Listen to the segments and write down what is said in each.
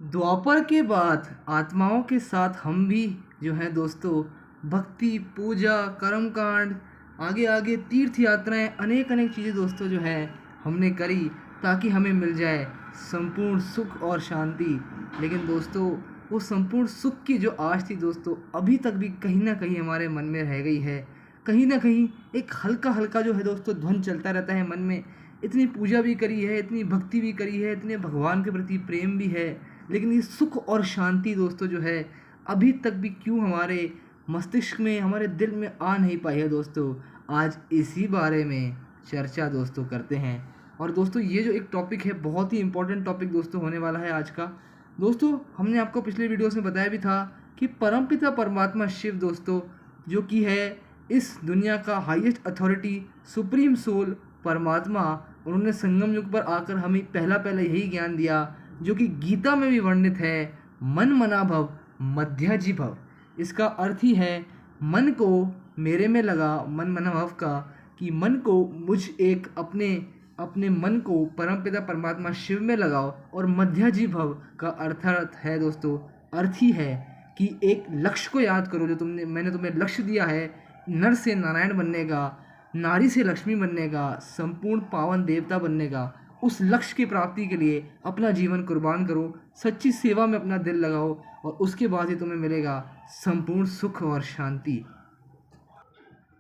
द्वापर के बाद आत्माओं के साथ हम भी जो है दोस्तों भक्ति, पूजा, कर्मकांड, आगे आगे तीर्थ यात्राएं, अनेक अनेक चीज़ें दोस्तों जो है हमने करी ताकि हमें मिल जाए संपूर्ण सुख और शांति। लेकिन दोस्तों वो संपूर्ण सुख की जो आश थी दोस्तों अभी तक भी कहीं ना कहीं हमारे मन में रह गई है। कहीं ना कहीं एक हल्का हल्का जो है दोस्तों ध्वन चलता रहता है मन में। इतनी पूजा भी करी है, इतनी भक्ति भी करी है, इतने भगवान के प्रति प्रेम भी है, लेकिन ये सुख और शांति दोस्तों जो है अभी तक भी क्यों हमारे मस्तिष्क में, हमारे दिल में आ नहीं पाई है दोस्तों। आज इसी बारे में चर्चा दोस्तों करते हैं। और दोस्तों ये जो एक टॉपिक है बहुत ही इम्पोर्टेंट टॉपिक दोस्तों होने वाला है आज का। दोस्तों हमने आपको पिछले वीडियोस में बताया भी था कि परमपिता परमात्मा शिव दोस्तों जो कि है इस दुनिया का हाईएस्ट अथॉरिटी, सुप्रीम सोल परमात्मा, उन्होंने संगम युग पर आकर हमें पहला यही ज्ञान दिया जो कि गीता में भी वर्णित है, मन मना भव मध्याजी भव। इसका अर्थ ही है मन को मेरे में लगा, मन मना भव का कि मन को मुझ एक अपने मन को परमपिता परमात्मा शिव में लगाओ। और मध्याजी भव का अर्थ है दोस्तों, अर्थ ही है कि एक लक्ष्य को याद करो जो मैंने तुम्हें लक्ष्य दिया है, नर से नारायण बनने का, नारी से लक्ष्मी बनने का, संपूर्ण पावन देवता बनने का। उस लक्ष्य की प्राप्ति के लिए अपना जीवन कुर्बान करो, सच्ची सेवा में अपना दिल लगाओ और उसके बाद ही तुम्हें मिलेगा संपूर्ण सुख और शांति।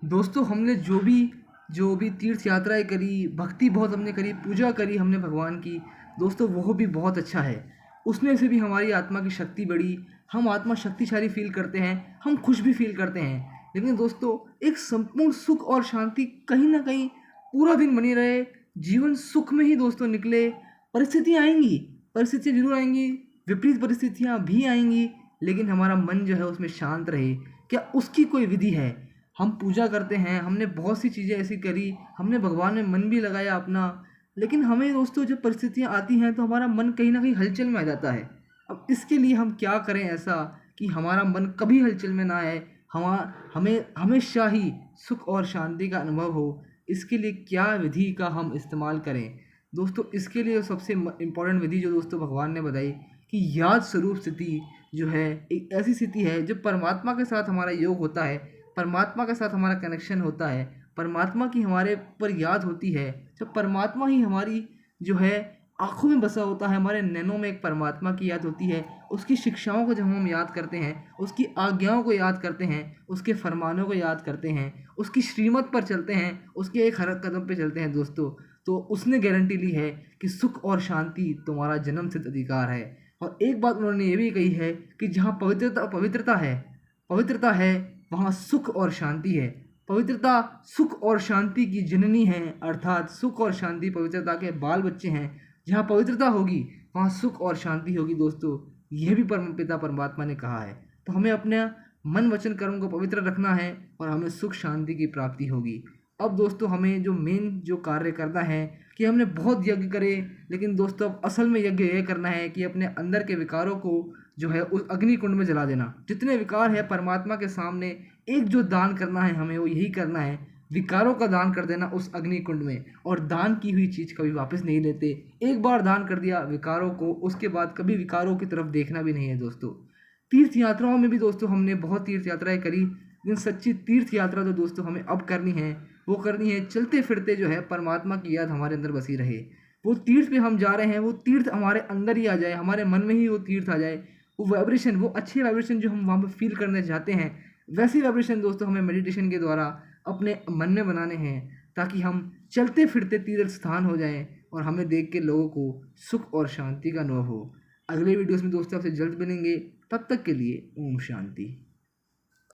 दोस्तों हमने जो भी तीर्थ यात्राएं करी, भक्ति बहुत हमने करी, पूजा करी हमने भगवान की दोस्तों, वो भी बहुत अच्छा है। उसमें से भी हमारी आत्मा की शक्ति बढ़ी, हम आत्मा शक्तिशाली फील करते हैं, हम खुश भी फील करते हैं। लेकिन दोस्तों एक संपूर्ण सुख और शांति कहीं ना कहीं पूरा दिन बनी रहे, जीवन सुख में ही दोस्तों निकले। परिस्थितियाँ आएंगी, परिस्थितियाँ जरूर आएंगी, विपरीत परिस्थितियाँ भी आएंगी, लेकिन हमारा मन जो है उसमें शांत रहे। क्या उसकी कोई विधि है? हम पूजा करते हैं, हमने बहुत सी चीज़ें ऐसी करी, हमने भगवान में मन भी लगाया अपना, लेकिन हमें दोस्तों जब परिस्थितियाँ आती हैं तो हमारा मन कहीं ना कहीं हलचल में आ जाता है। अब इसके लिए हम क्या करें ऐसा कि हमारा मन कभी हलचल में ना आए, हमें हमेशा ही सुख और शांति का अनुभव हो। इसके लिए क्या विधि का हम इस्तेमाल करें दोस्तों? इसके लिए सबसे इम्पोर्टेंट विधि जो दोस्तों भगवान ने बताई कि याद स्वरूप स्थिति जो है एक ऐसी स्थिति है जब परमात्मा के साथ हमारा योग होता है, परमात्मा के साथ हमारा कनेक्शन होता है, परमात्मा की हमारे पर याद होती है। जब परमात्मा ही हमारी जो है आँखों में बसा होता है, हमारे नैनों में एक परमात्मा की याद होती है, उसकी शिक्षाओं को जब हम याद करते हैं, उसकी आज्ञाओं को याद करते हैं, उसके फरमानों को याद करते हैं, उसकी श्रीमत पर चलते हैं, उसके एक हर कदम पे चलते हैं दोस्तों, तो उसने गारंटी ली है कि सुख और शांति तुम्हारा जन्म सिद्ध अधिकार है। और एक बात उन्होंने ये भी कही है कि जहाँ पवित्रता है वहाँ सुख और शांति है। पवित्रता सुख और शांति की जननी है, अर्थात सुख और शांति पवित्रता के बाल बच्चे हैं। जहाँ पवित्रता होगी वहाँ सुख और शांति होगी दोस्तों, यह भी परमपिता परमात्मा ने कहा है। तो हमें अपने मन वचन कर्म को पवित्र रखना है और हमें सुख शांति की प्राप्ति होगी। अब दोस्तों हमें जो कार्य करना है कि हमने बहुत यज्ञ करे, लेकिन दोस्तों अब असल में यज्ञ यह करना है कि अपने अंदर के विकारों को जो है उस अग्नि कुंड में जला देना। जितने विकार है परमात्मा के सामने एक जो दान करना है हमें, वो यही करना है, विकारों का दान कर देना उस अग्नि कुंड में। और दान की हुई चीज़ कभी वापस नहीं लेते। एक बार दान कर दिया विकारों को, उसके बाद कभी विकारों की तरफ देखना भी नहीं है दोस्तों। तीर्थ यात्राओं में भी दोस्तों हमने बहुत तीर्थ यात्राएं करी, लेकिन सच्ची तीर्थ यात्रा जो दोस्तों हमें अब करनी है वो करनी है चलते फिरते जो है परमात्मा की याद हमारे अंदर बसी रहे। वो तीर्थ पे हम जा रहे हैं, वो तीर्थ हमारे अंदर ही आ जाए, हमारे मन में ही वो तीर्थ आ जाए। वो वाइब्रेशन, वो अच्छे वाइब्रेशन जो हम वहाँ पर फील करने चाहते हैं, वैसी वाइब्रेशन दोस्तों हमें मेडिटेशन के द्वारा अपने मन में बनाने हैं, ताकि हम चलते फिरते तीर्थ स्थान हो जाएं और हमें देख के लोगों को सुख और शांति का अनुभव हो। अगले वीडियोस में दोस्तों आपसे जल्द मिलेंगे, तब तक के लिए ओम शांति।